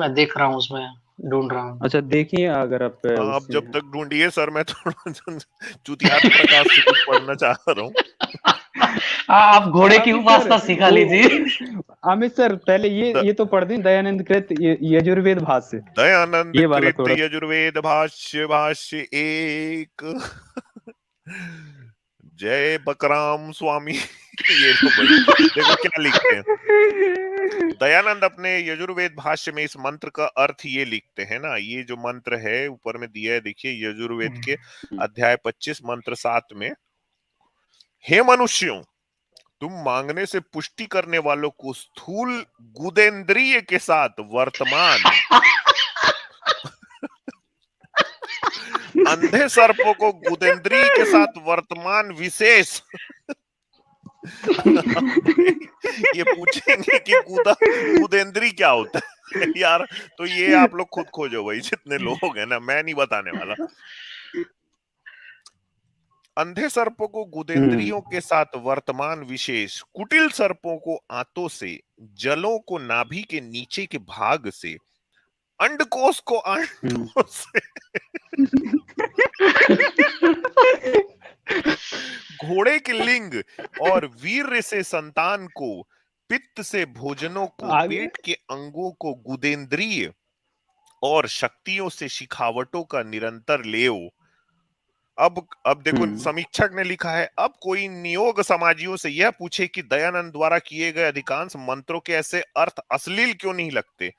मैं देख रहा हूँ, उसमें ढूंढ रहा हूँ। अच्छा देखिए, अगर आप आप जब तक ढूंढिए सर, मैं थोड़ा चुतियात प्रकाश से कुछ पढ़ना चाह रहा हूँ। आप घोड़े की उपासना सिखा लीजिए। अमित सर पहले ये तो पढ़ दें, दयानंद कृत यजुर्वेद भाष्य। दयानंद ये वाला कृत थोड़ा यजुर्वेद भाष्य एक। जय बकराम स्वामी। ये लो भाई, देखो क्या लिखते हैं दयानंद अपने यजुर्वेद भाष्य में। इस मंत्र का अर्थ ये लिखते हैं ना, ये जो मंत्र है ऊपर में दिया है, देखिए यजुर्वेद के अध्याय 25 मंत्र 7 में, हे मनुष्यों, तुम मांगने से पुष्टि करने वालों को स्थूल गुदेंद्रिय के साथ वर्तमान, अंधे सर्पों को गुदेंद्रिय के साथ वर्तमान विशेष। ये पूछेंगे कि गुदेंद्री क्या होता है यार, तो ये आप लोग खुद खोजो भाई, जितने लोग हैं ना, मैं नहीं बताने वाला। अंधे सर्पों को गुदेंद्रियों के साथ वर्तमान विशेष, कुटिल सर्पों को आंतों से, जलों को नाभि के नीचे के भाग से, अंडकोश को अंडों से, घोड़े के लिंग और वीर्य से संतान को, पित्त से भोजनों को, पेट के अंगों को गुदेंद्रिय और शक्तियों से शिखावटों का निरंतर लेव। अब देखो समीक्षक ने लिखा है, अब कोई नियोग समाजियों से यह पूछे कि दयानंद द्वारा किए गए अधिकांश मंत्रों के ऐसे अर्थ अश्लील क्यों नहीं लगते,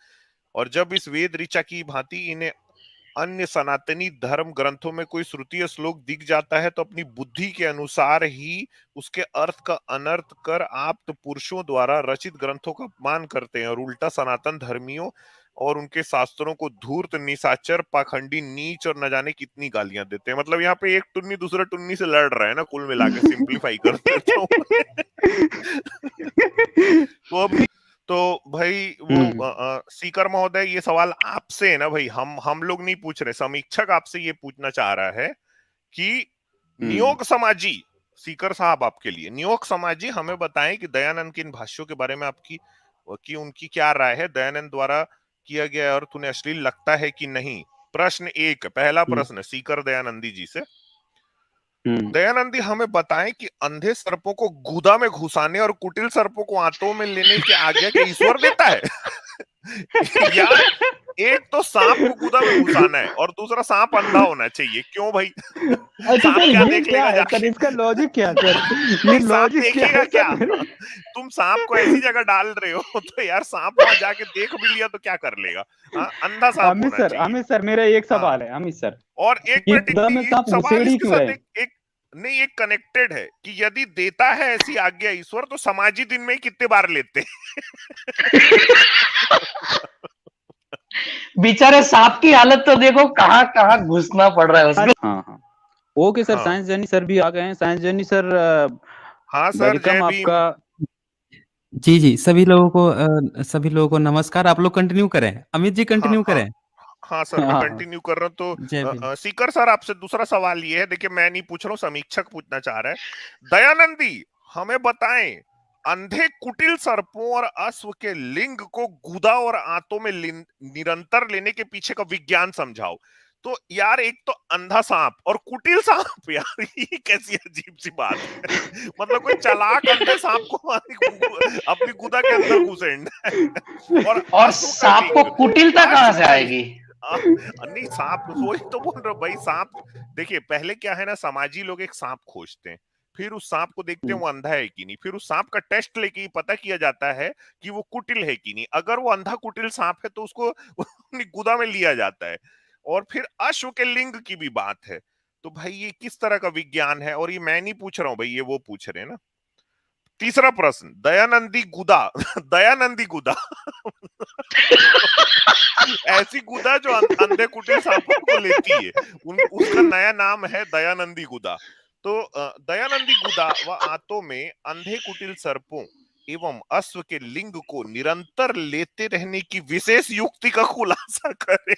और जब इस वेद ऋचा की भांति इन्हें अन्य सनातनी धर्म ग्रंथों में कोई श्रुति श्लोक दिख जाता है, तो अपनी बुद्धि के अनुसार ही उसके अर्थ का अनर्थ कर आप तो पुरुषों द्वारा रचित ग्रंथों का अपमान करते हैं, और उल्टा सनातन धर्मियों और उनके शास्त्रों को धूर्त, निशाचर, पाखंडी, नीच और न जाने कितनी गालियां देते हैं। मतलब यहाँ पे एक टुन्नी दूसरा टुन्नी से लड़ रहा है ना, कुल मिला के सिंप्लीफाई कर देता हूँ। तो भाई वो सीकर महोदय, ये सवाल आपसे है ना भाई, हम लोग नहीं पूछ रहे, समीक्षक आपसे ये पूछना चाह रहा है कि नियोग समाजी, सीकर साहब आपके लिए, नियोग समाजी हमें बताएं कि दयानंद के इन भाष्यों के बारे में आपकी उनकी क्या राय है, दयानंद द्वारा किया गया और तुम्हें अश्लील लगता है कि नहीं। प्रश्न 1, पहला प्रश्न सीकर दयानंदी जी से, दयानंदी हमें बताएं कि अंधे सर्पों को गुदा में घुसाने और कुटिल सर्पों को आंतों में लेने की आज्ञा क्या ईश्वर देता है? यार, एक तो सांप को गुदा में घुसाना है और दूसरा सांप अंधा होना चाहिए, क्यों भाई? सांप क्या देख लेगा जाके? इसका लॉजिक क्या सर? ये लॉजिक देखेगा क्या? तुम सांप को ऐसी जगह डाल रहे हो तो यार सांप वहां जाके देख भी लिया तो क्या कर लेगा? अंधा सांप होना चाहिए। अमित सर मेरा एक सवाल है अमित सर, और एक सवाल इसके साथ एक नहीं, एक कनेक्टेड है कि यदि देता है ऐसी आज्ञा ईश्वर, तो समाजी दिन में कितने बार लेते हैं? बेचारे सांप की हालत तो देखो, कहाँ कहाँ घुसना पड़ रहा है उसको। हाँ okay sir, science journey sir भी आ गए हैं। साइंस जर्नी सर, हाँ सर, जय भीम। आपका जी सभी लोगों को नमस्कार। आप लोग कंटिन्यू करें, अमित जी कंटिन्यू करें। हाँ सर, मैं कंटिन्यू कर रहा हूँ। तो सीकर सर, आपसे दूसरा सवाल ये है, देखिए मैं नहीं पूछ रहा हूँ, समीक्षक पूछना चाह रहा है। दयानंदी हमें बताएं, अंधे कुटिल सर्पों और अश्व के लिंग को गुदा और आंतों में निरंतर लेने के पीछे का विज्ञान समझाओ। तो यार, एक तो अंधा सांप और कुटिल सांप, यार ये कैसी अजीब सी बात है। मतलब कोई चालाक अंधे सांप को अपनी गुदा के अंदर घुसेड़ना है, और सांप को कुटिलता कहाँ से आएगी? नहीं, सांप, वही तो बोल रहा हूँ भाई। सांप, देखिए पहले क्या है ना, समाजी लोग एक सांप खोजते हैं, फिर उस सांप को देखते हैं वो अंधा है कि नहीं, फिर उस सांप का टेस्ट लेके पता किया जाता है कि वो कुटिल है कि नहीं। अगर वो अंधा कुटिल सांप है तो उसको अपनी गुदा में लिया जाता है। और फिर अश्व के लिंग की भी बात है। तो भाई ये किस तरह का विज्ञान है? और ये मैं नहीं पूछ रहा हूँ भाई, ये वो पूछ रहे हैं ना। तीसरा प्रश्न, दयानंदी गुदा दयानंदी गुदा ऐसी गुदा जो अंधे कुटिल सांपों को लेती है, उसका नया नाम है दयानंदी गुदा। तो दयानंदी गुदा व आंतों में अंधे कुटिल सर्पों एवं अश्व के लिंग को निरंतर लेते रहने की विशेष युक्ति का खुलासा करें।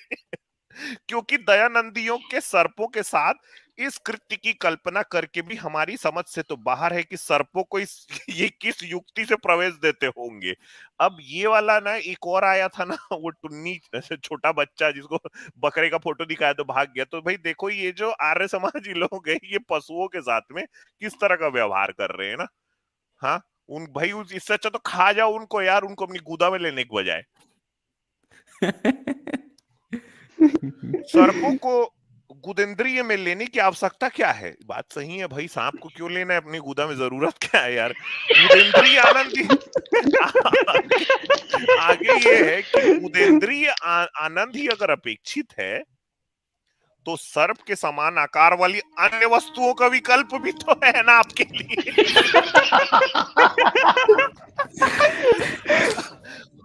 क्योंकि दयानंदियों के सर्पों के साथ इस कृत्य की कल्पना करके भी हमारी समझ से तो बाहर है कि सर्पों को ये किस युक्ति से प्रवेश देते होंगे। अब ये वाला ना एक और आया था ना, वो टुन्नी छोटा बच्चा जिसको बकरे का फोटो दिखाया तो भाग गया। तो भाई देखो ये जो आर्य समाजी लोग हैं ये पशुओं के साथ में किस तरह का व्यवहार कर रहे हैं ना। हाँ, उन भाई इससे अच्छा तो खा जाओ उनको यार, उनको अपनी गुदा में लेने के बजाय। सर्पों को गुदेंद्रिय में लेने की आवश्यकता क्या है? बात सही है भाई, सांप को क्यों लेना है अपनी गुदा में, जरूरत क्या है यार। गुदेंद्रिय आनंद आगे ये है कि गुदेंद्रिय आनंद ही अगर अपेक्षित है तो सर्प के समान आकार वाली अन्य वस्तुओं का विकल्प भी तो है ना आपके लिए।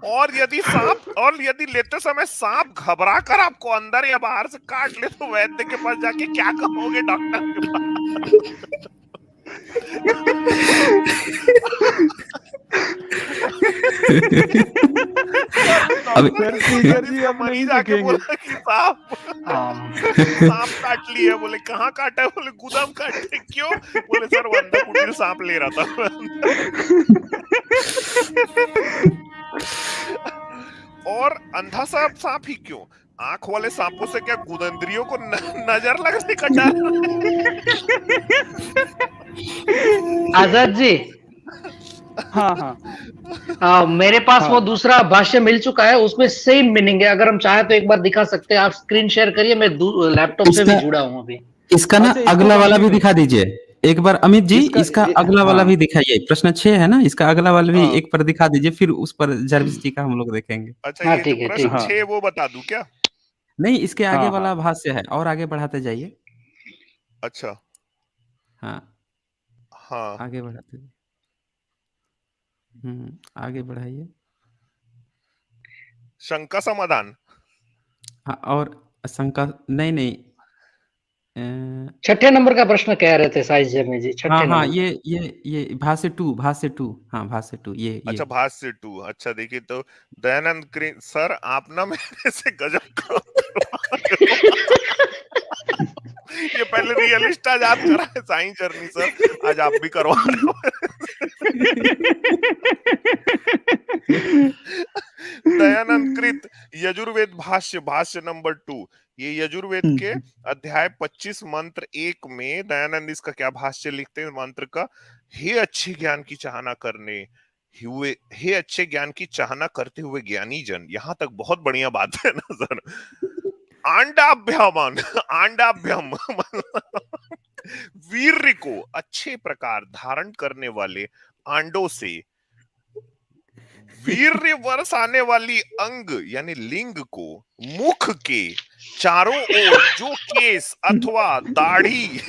और यदि लेते समय सांप घबरा कर आपको अंदर या बाहर से काट ले तो वैद्य के पास जाके क्या कहोगे डॉक्टर के पास? मरीज आके बोला कि सांप काट लिया। बोले कहाँ काटा है? बोले गुदाम काटे। क्यों? बोले सर वो अंधा कुटीर सांप ले रहा था। और अंधा सांप ही क्यों? आंख वाले सांपों से क्या गुदेंद्रियों को नजर लगने का डर? आजाद जी, हाँ मेरे पास वो दूसरा भाष्य मिल चुका है, उसमें सेम मीनिंग है। अगर हम चाहे तो एक बार दिखा सकते हैं। आप स्क्रीन शेयर करिए, मैं लैपटॉप से भी जुड़ा हूँ अभी। इसका ना अगला वाला भी दिखा दीजिए एक बार अमित जी। इसका अगला वाला भी दिखाइए, प्रश्न 6 है ना, इसका अगला वाला भी एक पर दिखा दीजिए, फिर उस पर जर्विस जी का हम लोग देखेंगे। अच्छा, ये जो प्रश्न 6 वो बता दूं क्या? नहीं, इसके आगे वाला भाष्य है, और आगे बढ़ाते जाइए। अच्छा, हाँ आगे बढ़ाते जाइए। आगे बढ़ाइए। शंका समाधान। हाँ, और शंका नहीं छठे नंबर का प्रश्न कह रहे थे साइज में जी। छठे हाँ, ये भाष्य 2 हाँ भाष्य 2 ये अच्छा, भाष्य 2। अच्छा देखिए, तो दयानंद सर आप ना मेरे से गजब काम ये पहले रियलिस्ट आज आप करा है साईं चरनी सर, आज आप भी करवा रहे हो। दयानंद कृत यजुर्वेद भाष्य नंबर 2। ये यजुर्वेद के अध्याय 25 मंत्र 1 में दयानंद इसका क्या भाष्य लिखते हैं मंत्र का? हे अच्छे ज्ञान की चाहना करने हुए, हे अच्छे ज्ञान की चाहना करते हुए ज्ञानी जन। यहां तक बहुत बढ़िया बात है ना सर। आंडाभ्यम वीर्य को अच्छे प्रकार धारण करने वाले आंडों से वीर्य वर्ष आने वाली अंग यानी लिंग को मुख के चारों ओर जो केस अथवा दाढ़ी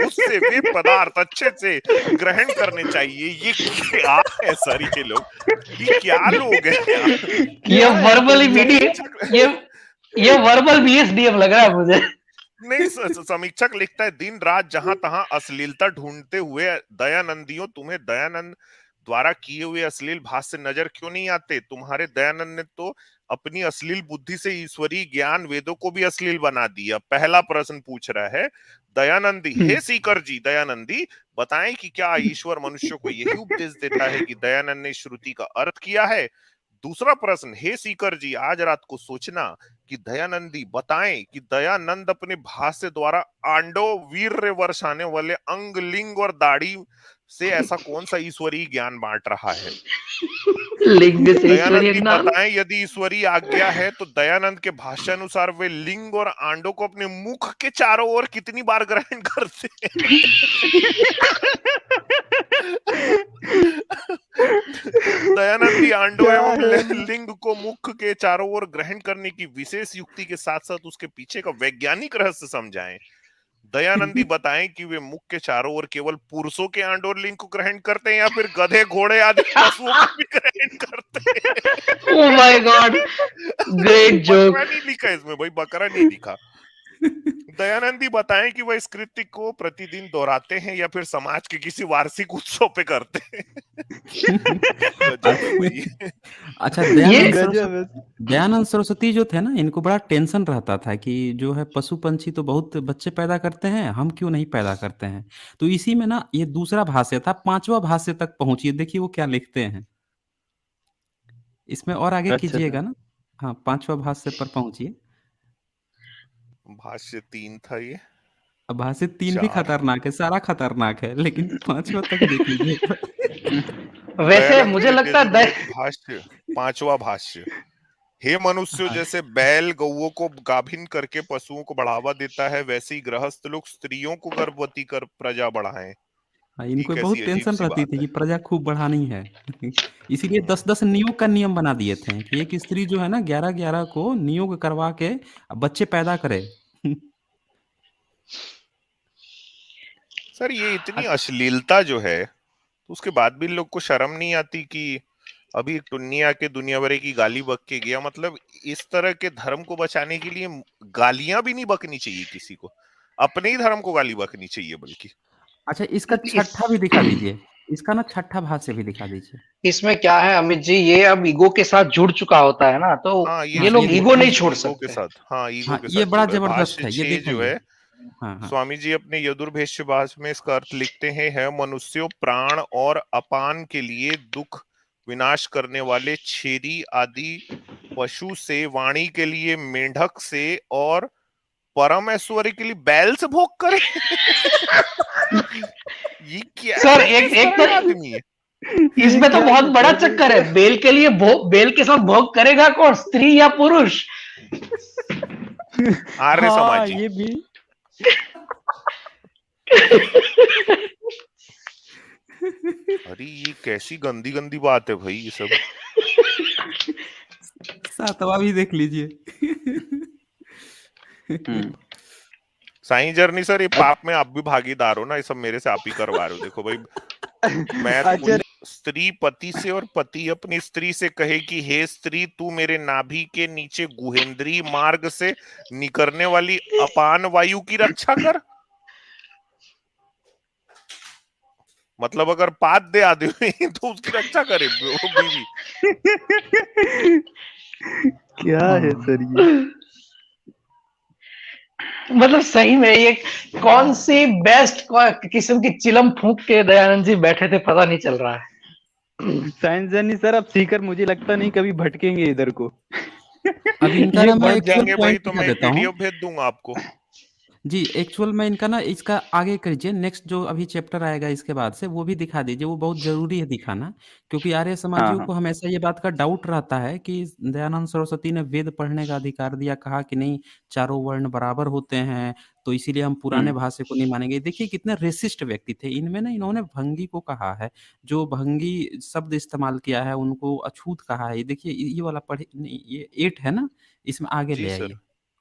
उससे वे पदार्थ अच्छे से ग्रहण करने चाहिए। ये क्या है सर? ये लोग, ये क्या लोग हैं? ये वर्बल ये वर्बल बीएसडीएम लग रहा है मुझे। नहीं, समीक्षक लिखता है दिन रात जहां तहां अश्लीलता ढूंढते हुए दयानंदियों, तुम्हें दयानंद द्वारा किए हुए अश्लील भाष्य नजर क्यों नहीं आते? तुम्हारे दयानंद ने तो अपनी अश्लील बुद्धि से ईश्वरीय ज्ञान वेदों को भी अश्लील बना दिया। पहला प्रश्न पूछ रहा है दयानंदी, हे सीकर जी दयानंदी बताएं कि क्या ईश्वर मनुष्य को यही उपदेश देता है कि दयानंद ने श्रुति का अर्थ किया है? दूसरा प्रश्न, हे सीकर जी आज रात को सोचना कि दयानंदी बताएं कि दयानंद अपने भाष्य द्वारा आंडो वीर्य वर्षाने वाले अंग लिंग और दाढ़ी से ऐसा कौन सा ईश्वरीय ज्ञान बांट रहा है? लिंग से दयानंद बताएं यदि ईश्वरीय आज्ञा है तो दयानंद के भाष्य अनुसार वे लिंग और आंडों को अपने मुख के चारों ओर कितनी बार ग्रहण करते हैं? दयानंदी आंडों एवं लिंग को मुख के चारों ओर ग्रहण करने की विशेष युक्ति के साथ साथ उसके पीछे का वैज्ञानिक रहस्य समझाएं। दयानंदी बताएं कि वे मुख के चारों ओर केवल पुरुषों के आंड और लिंग को ग्रहण करते हैं या फिर गधे घोड़े आदि पशुओं को भी ग्रहण करते हैं। Oh my God, great joke. बकरा नहीं लिखा इसमें भाई, बकरा नहीं लिखा। दयानंदी बताएं कि वह इस कृत्य को प्रतिदिन दोहराते हैं या फिर समाज के किसी वार्षिक उत्सव पे करते हैं। गजब है भाई। अच्छा, ये गजब दयानंद सरस्वती जो थे ना, इनको बड़ा टेंशन रहता था कि जो है पशु पंछी तो बहुत बच्चे पैदा करते हैं, हम क्यों नहीं पैदा करते हैं। तो इसी में ना ये दूसरा भाष्य था, 5वां भाष्य तक पहुंचिए, देखिए वो क्या लिखते हैं इसमें, और आगे अच्छा कीजिएगा ना। हाँ, 5वां भाष्य पर पहुंचिए। भाष्य 3 था ये। अब भाष्य 3 भी 4 खतरनाक है, सारा खतरनाक है, लेकिन 5वां तक देख लीजिए एक बार। वैसे दयानंद मुझे कृत लगता है यजुर्वेद भाष्य 5वां भाष्य। हे मनुष्यों, हाँ, जैसे बैल गौओं को गाभिन करके पशुओं को बढ़ावा देता है, वैसे ही गृहस्थ लोग स्त्रियों को गर्भवती कर प्रजा बढ़ाएं। हाँ, ये इनको कैसी बहुत अजीब टेंशन सी रहती बात थी है। कि प्रजा खूब बढ़ानी है। इसीलिए 10-10 नियोग का नियम बना दिए थे कि एक स्त्री जो है ना 11-11 को नियोग करवा के बच्चे पैदा करे। सर ये इतनी अच्छा, अश्लीलता जो है, तो उसके बाद भी लोग को शर्म नहीं आती कि अभी एक टुन्नी आके दुनिया भर की गाली बक के गया। मतलब इस तरह के धर्म को बचाने के लिए गालियां भी नहीं बकनी चाहिए किसी को, अपने ही धर्म को गाली बकनी चाहिए बल्कि। अच्छा, इसका इस छठा भी दिखा दीजिए, इसका ना छठा भाष्य भी दिखा दीजिए। इसमें क्या है अमित जी, ये अब ईगो के साथ जुड़ चुका होता है ना, तो हाँ ये ये हाँ, लोग ये ईगो देखिए। नहीं छोड़ ईगो के सकते। साथ, हाँ ईगो हाँ, के ये साथ बड़ा जुड़ रहा है। जबरदस्त भाष्य है, ये 6 जो दिखाइए। है, हाँ, हाँ। स्वामी जी अपने यजुर्वेद भाष्य में इसका अर्थ लिखते हैं, है मनुष्यों प्राण और अपान के लिए दुख विनाश करने वाले छेरी आदि पशु से, वाणी के लिए मेंढक से, और परम ऐश्वर्य के लिए बैल से भोग करे। ये क्या, सर ये एक किस एक तरह तो का आदमी है। ये इसमें तो क्या बहुत बड़ा कर रहे चक्कर है, बेल के लिए भोग, बेल के साथ भोग करेगा कौन, स्त्री या पुरुष? आर्य हाँ समाजी। ये भी। अरे ये कैसी गंदी गंदी बात है भाई ये सब। 7वां भी देख लीजिए। साईं जर्नी सर, ये पाप में आप भी भागीदार हो ना, ये सब मेरे से आप ही करवा रहे हो। देखो भाई, मैं अच्छा, स्त्री पति से और पति अपनी स्त्री से कहे कि हे स्त्री, तू मेरे नाभि के नीचे गुहेंद्री मार्ग से निकलने वाली अपान वायु की रक्षा कर। मतलब अगर पाद दे आदमी तो उसकी रक्षा करे वो बीवी। क्या है सर ये। मतलब सही में ये कौन सी बेस्ट किस्म की चिलम फूंक के दयानंद जी बैठे थे, पता नहीं चल रहा है। साइंस जर्नी सर, अब सीकर मुझे लगता नहीं कभी भटकेंगे इधर को। अब इनका ये ना मैं बहुत एक्चुअल भटकेंगे भाई पॉइंट तो दिखा मैं एक देता हूँ। वीडियो भेज दूंगा आपको। जी, एक्चुअल में इनका ना, इसका आगे करिए, नेक्स्ट जो अभी चैप्टर आएगा इसके बाद से वो भी दिखा दीजिए, वो बहुत ज़रूरी है दिखाना। क्योंकि आर्य हाँ समाजियों हाँ को हमेशा ये बात का डाउट रहता है कि दयानंद सरस्वती ने वेद पढ़ने का अधिकार दिया, कहा कि नहीं चारों वर्ण बराबर होते हैं, तो इसीलिए हम पुराने हम्म भाष्य को नहीं मानेंगे। देखिए कितने रेसिस्ट व्यक्ति थे। इनमें ना इन्होंने भंगी को कहा है, जो भंगी शब्द इस्तेमाल किया है उनको अछूत कहा है। ये देखिए ये वाला पढ़े, नहीं, ये 8 है ना, इसमें आगे जी ले सर, आइए,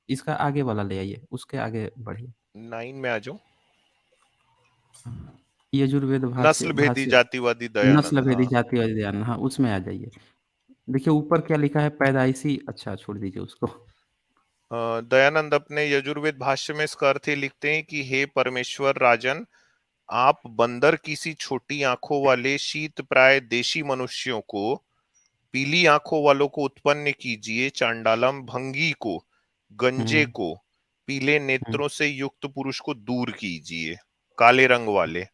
इसका आगे वाला ले आइए, उसके आगे बढ़िए। 9 में आ जाओ। यजुर्वेद भाष्य नस्ल भेदी भाष्य जातिवादी नस्ल दयानंद, भेदी हाँ। जाति और ज्ञान, हाँ उसमें आ जाइए। देखिए ऊपर क्या लिखा है, पैदाइशी, अच्छा छोड़ दीजिए उसको। दयानंद अपने यजुर्वेद भाष्य में इसका अर्थ ये लिखते हैं कि हे परमेश्वर राजन, आप बंदर किसी छोटी आंखों वाले शीत प्राय देशी मनुष्यों को, पीली आंखों वालों को उत्पन्न कीजिए, चांडालम भंगी को, गंजे हम्म को, पीले हम्म। नेत्रों से युक्त पुरुष को दूर कीजिए, काले रंग वाले।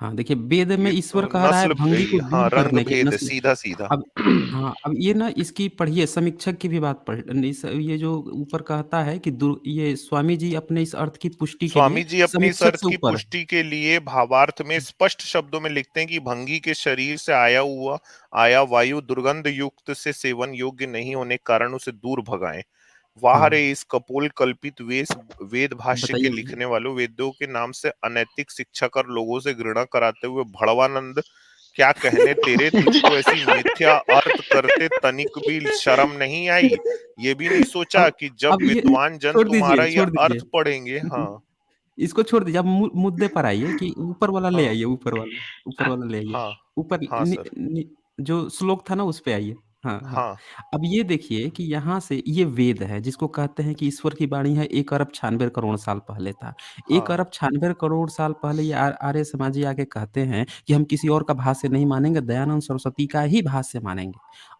हाँ देखिए, वेद में ये ईश्वर तो कह रहा है भंगी को हाँ दूर रंग करने की भेद है, नस्ल। सीधा सीधा। अब हाँ, अब ये ना इसकी पढ़िए, समीक्षक की भी बात पढ़, ये जो ऊपर कहता है कि ये स्वामी जी अपने इस अर्थ की पुष्टि के लिए स्वामी जी अपनी समीक्षक शर्त से की ऊपर। पुष्टि के लिए भावार्थ में स्पष्ट शब्दों में लिखते हैं कि भंगी के शरीर से आया वायु दुर्गंध युक्त से सेवन योग्य नहीं होने के कारण उसे दूर भगाएं। वाह हाँ रे इस कपोल कल्पित वेद भाष्य के बताइए। लिखने वालों, वेदों के नाम से अनैतिक शिक्षा कर लोगों से घृणा कराते हुए भड़वानंद, क्या कहने तेरे, तुझको ऐसी मिथ्या अर्थ करते तनिक भी शर्म नहीं आई? ये भी नहीं सोचा अब कि जब अब ये विद्वान जन छोड़ दीजिए, तुम्हारा ये छोड़ दीजिए। अर्थ पढ़ेंगे। हाँ इसको छोड़ दीजिए, अब मुद्दे पर आइए कि ऊपर वाला ले हाँ आइए, ऊपर वाला ले आइए। हाँ ऊपर हाँ सर। जो श्लोक था ना उस पे आइए। हाँ, हाँ। हाँ अब ये देखिए कि यहाँ से ये वेद है जिसको कहते हैं कि ईश्वर की वाणी है 1 अरब 96 करोड़ साल पहले था। 1 हाँ अरब 96 करोड़ साल पहले ये आर्य समाजी आके कहते हैं कि हम किसी और का भाष्य नहीं मानेंगे, दयानंद सरस्वती का ही भाष्य मानेंगे।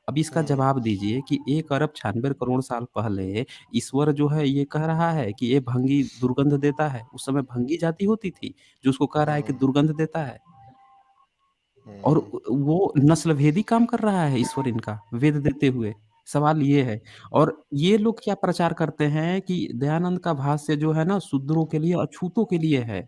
अब इसका जवाब दीजिए कि 1 अरब 96 करोड़ साल पहले ईश्वर जो है ये कह रहा है कि ये भंगी दुर्गंध देता है। उस समय भंगी जाति होती थी जो उसको कह रहा है कि दुर्गंध देता है। और वो नस्लभेदी काम कर रहा है ईश्वर इनका वेद देते हुए। सवाल ये है और ये लोग क्या प्रचार करते हैं कि दयानंद का भाष्य जो है ना शूद्रों के लिए, अछूतों के लिए है।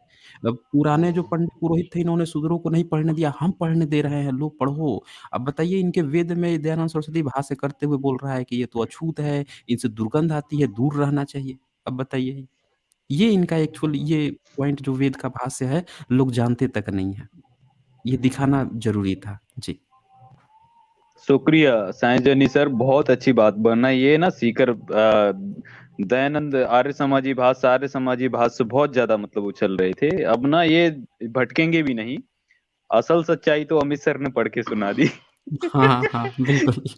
पुराने जो पंडित पुरोहित थे इन्होंने शूद्रों को नहीं पढ़ने दिया, हम पढ़ने दे रहे हैं, लो पढ़ो। अब बताइए इनके वेद में दयानंद सरस्वती भाष्य करते हुए बोल रहा है कि ये तो अछूत है, इनसे दुर्गंध आती है, दूर रहना चाहिए। अब बताइए ये इनका एक्चुअल ये पॉइंट जो वेद का भाष्य है लोग जानते तक नहीं है। ये दिखाना जरूरी था जी। शुक्रिया साइंजनी सर, बहुत अच्छी बात बना ये ना सीकर दयानंद आर्य समाजी भाष्य बहुत ज्यादा मतलब उछल रहे थे। अब ना ये भटकेंगे भी नहीं, असल सच्चाई तो अमित सर ने पढ़ के सुना दी। हाँ हाँ बिल्कुल।